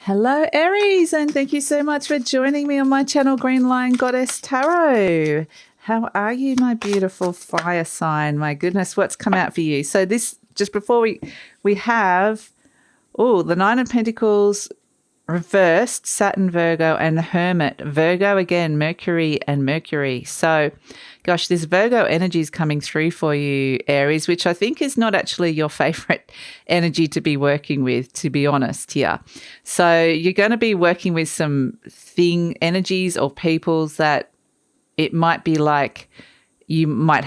Hello, Aries, and thank you so much for joining me on my channel, GreenLion Goddess Tarot. How are you, my beautiful fire sign? My goodness, what's come out for you? So this, just before we have, the Nine of Pentacles reversed, Saturn, Virgo, and the Hermit. Virgo again, Mercury and Mercury. So, gosh, this Virgo energy is coming through for you, Aries, which I think is not actually your favorite energy to be working with, to be honest here. So you're going to be working with some energies or peoples that it might be like it might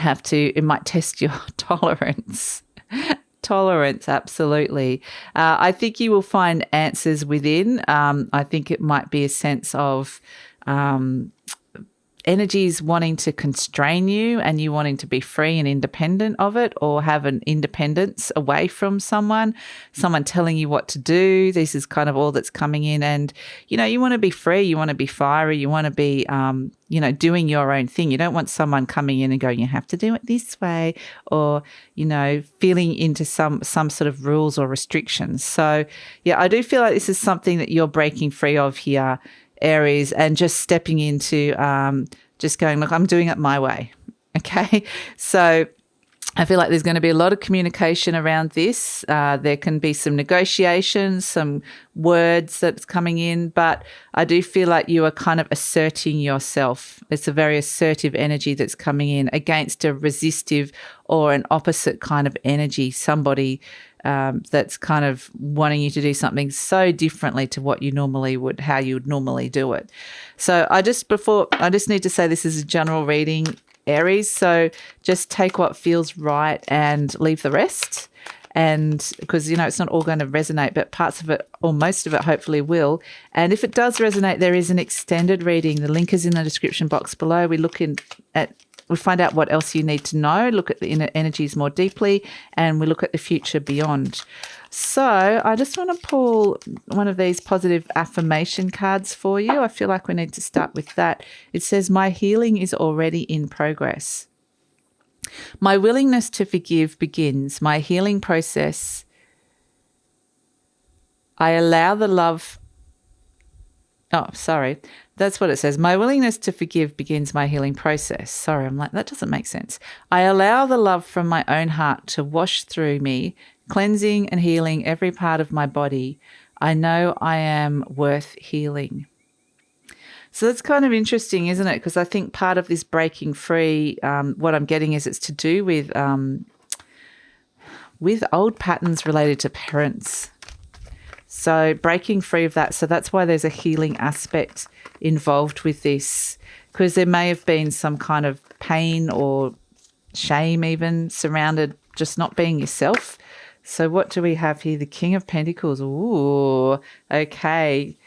test your tolerance. Tolerance, absolutely. I think you will find answers within. I think it might be a sense of energies wanting to constrain you and you wanting to be free and independent of it, or have an independence away from someone telling you what to do. This is kind of all that's coming in, and you want to be free, you want to be fiery, you want to be doing your own thing. You don't want someone coming in and going, you have to do it this way, or feeling into some sort of rules or restrictions. So yeah, I do feel like this is something that you're breaking free of here, Aries, and just stepping into just going, look, I'm doing it my way. Okay. So I feel like there's going to be a lot of communication around this. There can be some negotiations, some words that's coming in, but I do feel like you are kind of asserting yourself. It's a very assertive energy that's coming in against a resistive or an opposite kind of energy, somebody that's kind of wanting you to do something so differently to what you normally would, how you would normally do it. So I just need to say this is a general reading, Aries. So just take what feels right and leave the rest. And because, it's not all going to resonate, but parts of it or most of it hopefully will. And if it does resonate, there is an extended reading. The link is in the description box below. We find out what else you need to know, look at the inner energies more deeply, and we look at the future beyond. So I just want to pull one of these positive affirmation cards for you. I feel like we need to start with that. It says, my healing is already in progress. My willingness to forgive begins. My healing process. I allow the love. Oh, sorry. That's what it says. My willingness to forgive begins my healing process. Sorry, I'm like, that doesn't make sense. I allow the love from my own heart to wash through me, cleansing and healing every part of my body. I know I am worth healing. So that's kind of interesting, isn't it? Because I think part of this breaking free, what I'm getting is it's to do with old patterns related to parents. So breaking free of that. So that's why there's a healing aspect involved with this, because there may have been some kind of pain or shame even surrounded just not being yourself. So what do we have here? The King of Pentacles. Ooh, okay.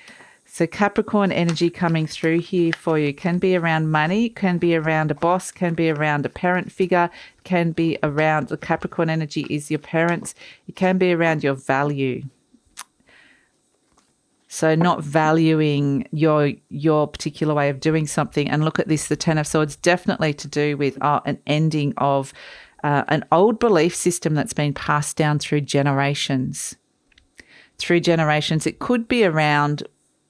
So Capricorn energy coming through here for you. Can be around money, can be around a boss, can be around a parent figure, can be around, the Capricorn energy is your parents. It can be around your value. So not valuing your particular way of doing something. And look at this, the Ten of Swords, definitely to do with an ending of an old belief system that's been passed down through generations. It could be around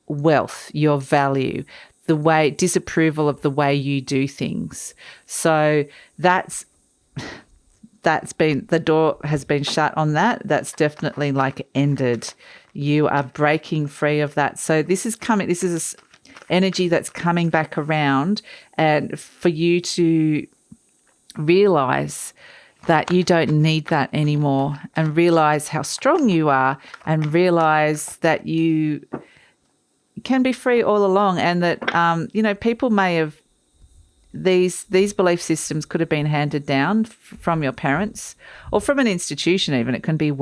wealth, your value, disapproval of the way you do things. So the door has been shut on that. That's definitely like ended. You are breaking free of that. So this is energy that's coming back around, and for you to realize that you don't need that anymore, and realize how strong you are, and realize that you can be free all along, and that people may have these belief systems could have been handed down from your parents or from an institution even. It can be a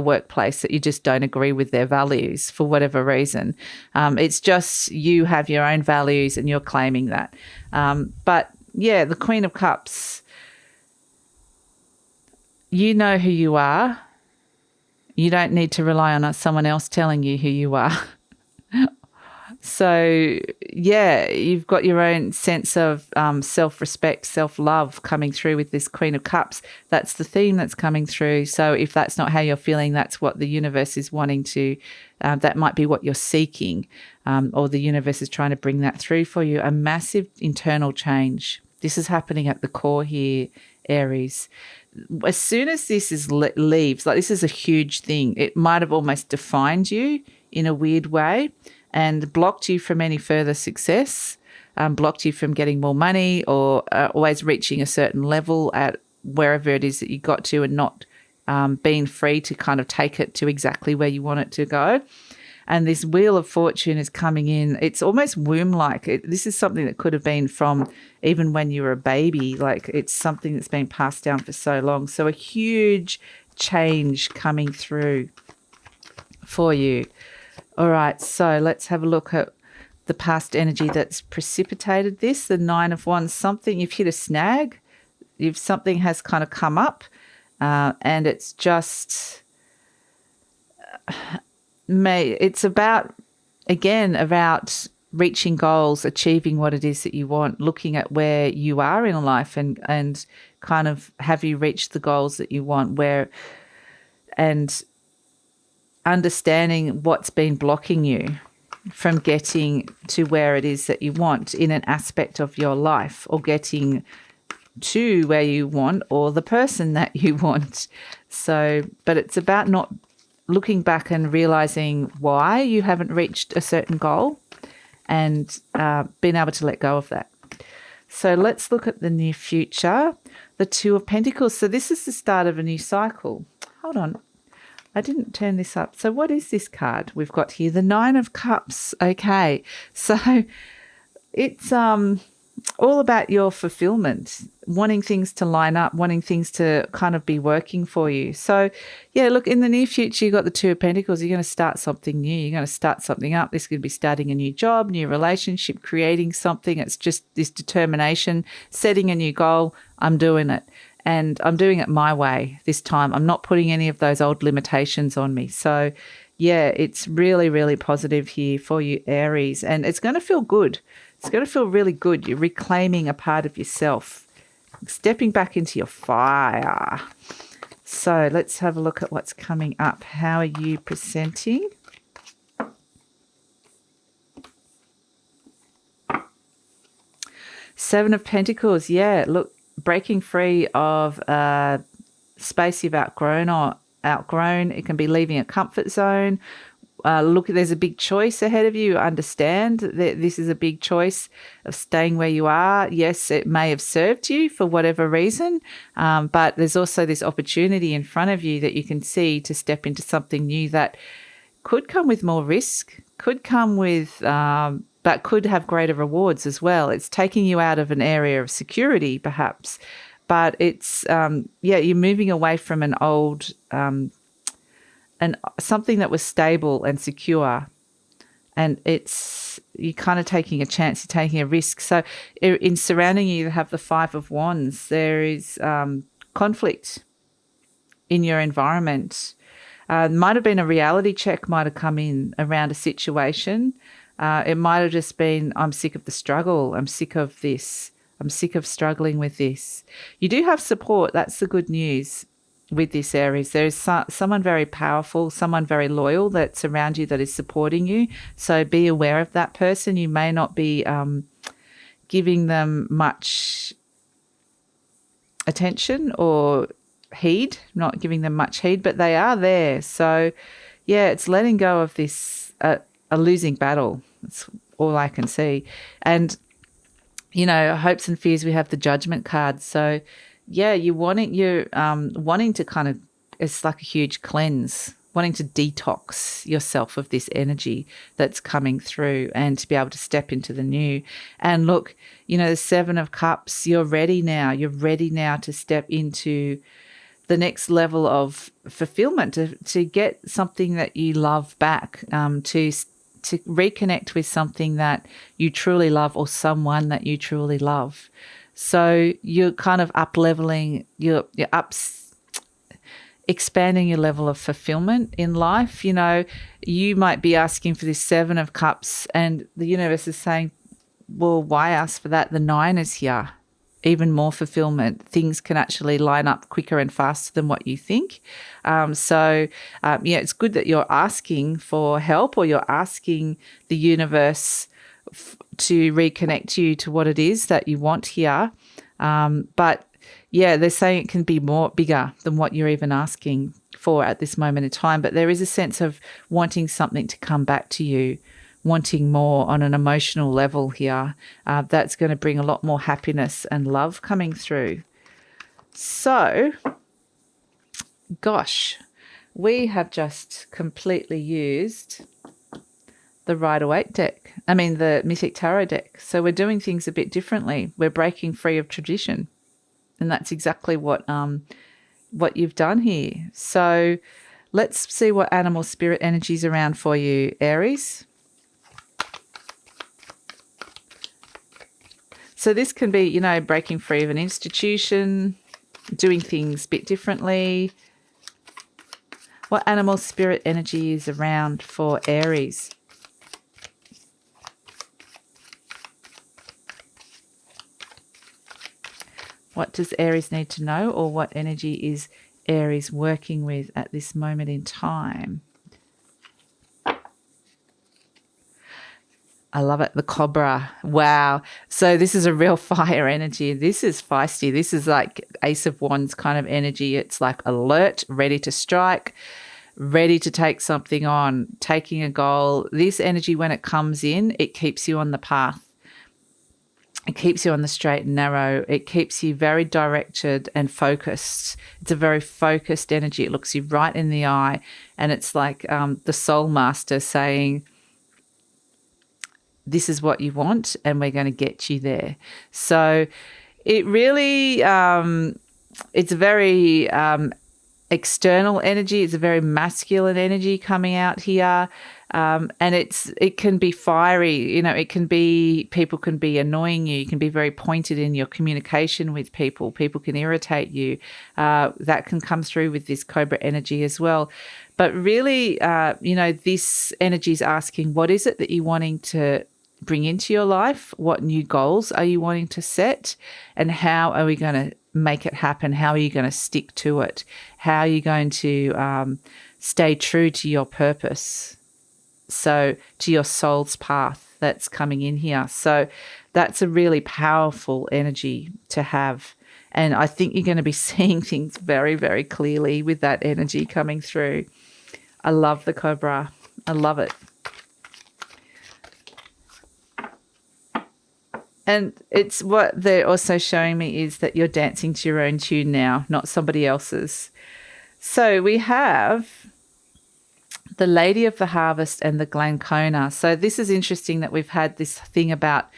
workplace that you just don't agree with their values for whatever reason. It's just you have your own values and you're claiming that. But yeah, the Queen of Cups, you know who you are. You don't need to rely on someone else telling you who you are. So, yeah, you've got your own sense of self-respect, self-love coming through with this Queen of Cups. That's the theme that's coming through. So if that's not how you're feeling, that's what the universe is wanting to, that might be what you're seeking, or the universe is trying to bring that through for you, a massive internal change. This is happening at the core here, Aries. As soon as this leaves, like this is a huge thing, it might have almost defined you in a weird way and blocked you from any further success, blocked you from getting more money or always reaching a certain level at wherever it is that you got to, and not being free to kind of take it to exactly where you want it to go. And this Wheel of Fortune is coming in. It's almost womb-like. This is something that could have been from even when you were a baby. Like, it's something that's been passed down for so long. So a huge change coming through for you. All right, so let's have a look at the past energy that's precipitated this. The Nine of Wands, something, you've hit a snag. Something has kind of come up, and it's just... it's about reaching goals, achieving what it is that you want, looking at where you are in life and kind of, have you reached the goals that you want, and understanding what's been blocking you from getting to where it is that you want in an aspect of your life, or getting to where you want, or the person that you want. So, but it's about not looking back and realizing why you haven't reached a certain goal, and being able to let go of that. So let's look at the near future, the Two of Pentacles. So this is the start of a new cycle. Hold on, I didn't turn this up. So what is this card we've got here? The Nine of Cups. Okay, so it's all about your fulfillment, wanting things to line up, wanting things to kind of be working for you. So, yeah, look, in the near future, you've got the Two of Pentacles. You're going to start something new. You're going to start something up. This could be starting a new job, new relationship, creating something. It's just this determination, setting a new goal. I'm doing it. And I'm doing it my way this time. I'm not putting any of those old limitations on me. So, yeah, it's really, really positive here for you, Aries. And it's going to feel good. It's going to feel really good. You're reclaiming a part of yourself, stepping back into your fire. So let's have a look at what's coming up. How are you presenting? Seven of Pentacles. Yeah, look, breaking free of space you've outgrown. It can be leaving a comfort zone. Look, there's a big choice ahead of you. Understand that this is a big choice of staying where you are. Yes, it may have served you for whatever reason, but there's also this opportunity in front of you that you can see to step into something new that could come with more risk, could come with, but could have greater rewards as well. It's taking you out of an area of security, perhaps, but it's, you're moving away from an old, and something that was stable and secure, and you're kind of taking a chance, you're taking a risk. So in surrounding you have the Five of Wands. There is conflict in your environment. Might have been a reality check might have come in around a situation. It might have just been, I'm sick of the struggle, I'm sick of this, I'm sick of struggling with this. You do have support, that's the good news. With this, Aries, there is someone very powerful, someone very loyal that's around you that is supporting you. So be aware of that person. You may not be giving them much attention or heed, not giving them much heed, but they are there. So, yeah, it's letting go of this, a losing battle. That's all I can see. And, hopes and fears, we have the Judgment card. So, yeah, you're wanting to kind of, it's like a huge cleanse, wanting to detox yourself of this energy that's coming through and to be able to step into the new. And look, the Seven of Cups, you're ready now. You're ready now to step into the next level of fulfillment, to get something that you love back, to reconnect with something that you truly love, or someone that you truly love. So you're kind of up-leveling, you're expanding your level of fulfillment in life. You know, you might be asking for this 7 of Cups and the universe is saying, well, why ask for that? The 9 is here. Even more fulfillment. Things can actually line up quicker and faster than what you think. It's good that you're asking for help, or you're asking the universe to reconnect you to what it is that you want here. But they're saying it can be bigger than what you're even asking for at this moment in time. But there is a sense of wanting something to come back to you, wanting more on an emotional level here. That's going to bring a lot more happiness and love coming through. So, gosh, we have just completely used the Rider Waite deck. The Mythic Tarot deck. So we're doing things a bit differently. We're breaking free of tradition. And that's exactly what you've done here. So let's see what animal spirit energy is around for you, Aries. So this can be, breaking free of an institution, doing things a bit differently. What animal spirit energy is around for Aries? What does Aries need to know, or what energy is Aries working with at this moment in time? I love it. The Cobra. Wow. So this is a real fire energy. This is feisty. This is like Ace of Wands kind of energy. It's like alert, ready to strike, ready to take something on, taking a goal. This energy, when it comes in, it keeps you on the path. It keeps you on the straight and narrow. It keeps you very directed and focused. It's a very focused energy. It looks you right in the eye. And it's like the soul master saying, this is what you want and we're going to get you there. So it really, it's a very external energy. It's a very masculine energy coming out here. And it can be fiery, it can be, people can be annoying you. You can be very pointed in your communication with people. People can irritate you. That can come through with this Cobra energy as well. But really, this energy is asking, what is it that you're wanting to bring into your life? What new goals are you wanting to set? And how are we going to make it happen? How are you going to stick to it? How are you going to stay true to your purpose? So to your soul's path that's coming in here. So that's a really powerful energy to have. And I think you're going to be seeing things very, very clearly with that energy coming through. I love the Cobra. I love it. And it's what they're also showing me is that you're dancing to your own tune now, not somebody else's. So we have the Lady of the Harvest and the Glancona. So this is interesting that we've had this thing about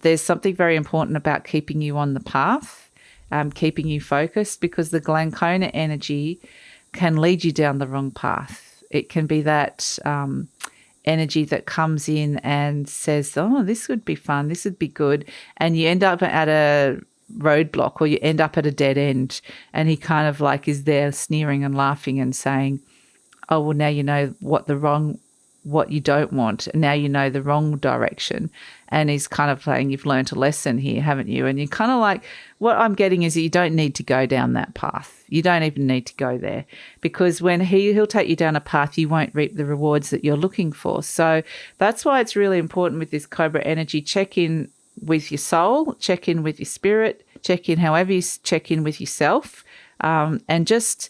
there's something very important about keeping you on the path, keeping you focused, because the Glancona energy can lead you down the wrong path. It can be that energy that comes in and says, oh, this would be fun, this would be good. And you end up at a roadblock, or you end up at a dead end. And he kind of like is there sneering and laughing and saying, oh, well, now you know what you don't want. And now you know the wrong direction. And he's kind of saying, you've learned a lesson here, haven't you? And you're kind of like, what I'm getting is that you don't need to go down that path. You don't even need to go there, because when he'll take you down a path, you won't reap the rewards that you're looking for. So that's why it's really important with this Cobra energy. Check in with your soul, check in with your spirit, check in however you check in with yourself, and just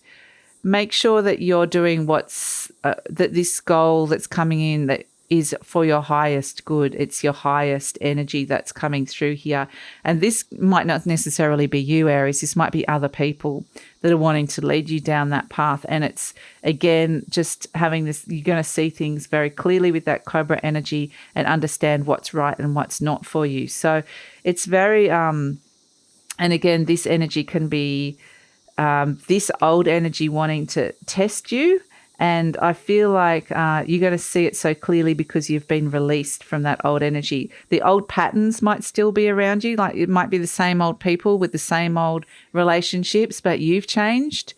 make sure that you're doing that this goal that's coming in that is for your highest good. It's your highest energy that's coming through here. And this might not necessarily be you, Aries. This might be other people that are wanting to lead you down that path. And it's, again, just having this, you're going to see things very clearly with that Cobra energy and understand what's right and what's not for you. So it's very, and again, this energy can be this old energy wanting to test you. And I feel like you're going to see it so clearly because you've been released from that old energy. The old patterns might still be around you. Like it might be the same old people with the same old relationships, but you've changed.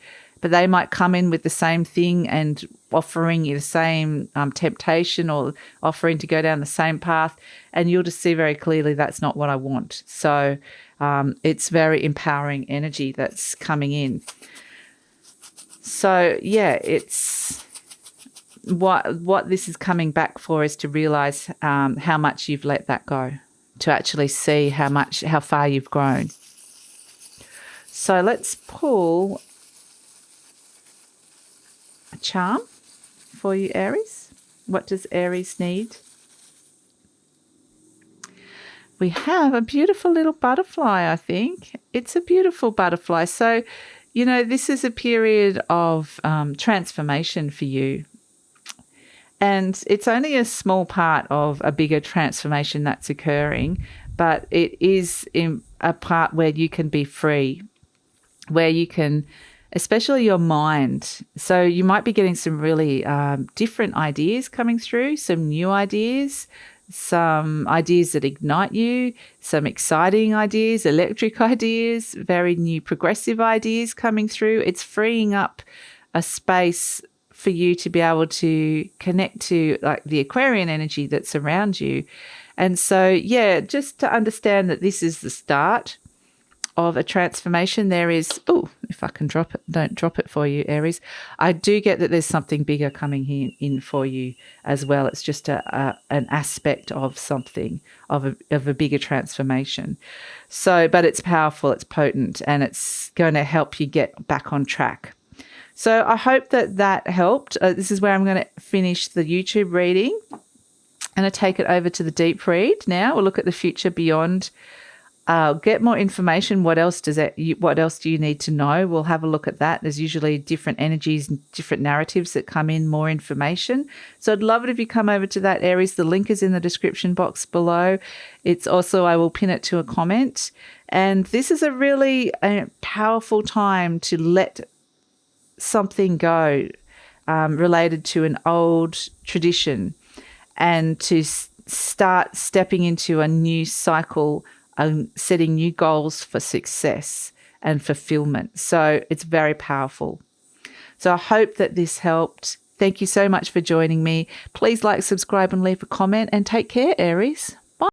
but they might come in with the same thing and offering you the same temptation or offering to go down the same path, and you'll just see very clearly that's not what I want. So it's very empowering energy that's coming in. So yeah, it's what this is coming back for is to realize how much you've let that go, to actually see how far you've grown. So let's pull a charm for you, Aries. What does Aries need? We have a beautiful little butterfly, I think. It's a beautiful butterfly. So, this is a period of transformation for you. And it's only a small part of a bigger transformation that's occurring, but it is in a part where you can be free, where you can, especially your mind. So you might be getting some really different ideas coming through, some new ideas, some ideas that ignite you, some exciting ideas, electric ideas, very new progressive ideas coming through. It's freeing up a space for you to be able to connect to like the Aquarian energy that's around you. And so, yeah, just to understand that this is the start of a transformation. There is, if I can drop it, don't drop it for you, Aries. I do get that there's something bigger coming in for you as well. It's just an aspect of something, of a bigger transformation. So, but it's powerful, it's potent, and it's going to help you get back on track. So I hope that helped. This is where I'm going to finish the YouTube reading. I'm going to take it over to the deep read now. We'll look at the future beyond. Get more information. What else do you need to know? We'll have a look at that. There's usually different energies and different narratives that come in, more information. So I'd love it if you come over to that, Aries. The link is in the description box below. It's also, I will pin it to a comment. And this is a really powerful time to let something go related to an old tradition and to start stepping into a new cycle, setting new goals for success and fulfillment. So it's very powerful. So I hope that this helped. Thank you so much for joining me. Please like, subscribe, and leave a comment, and take care, Aries.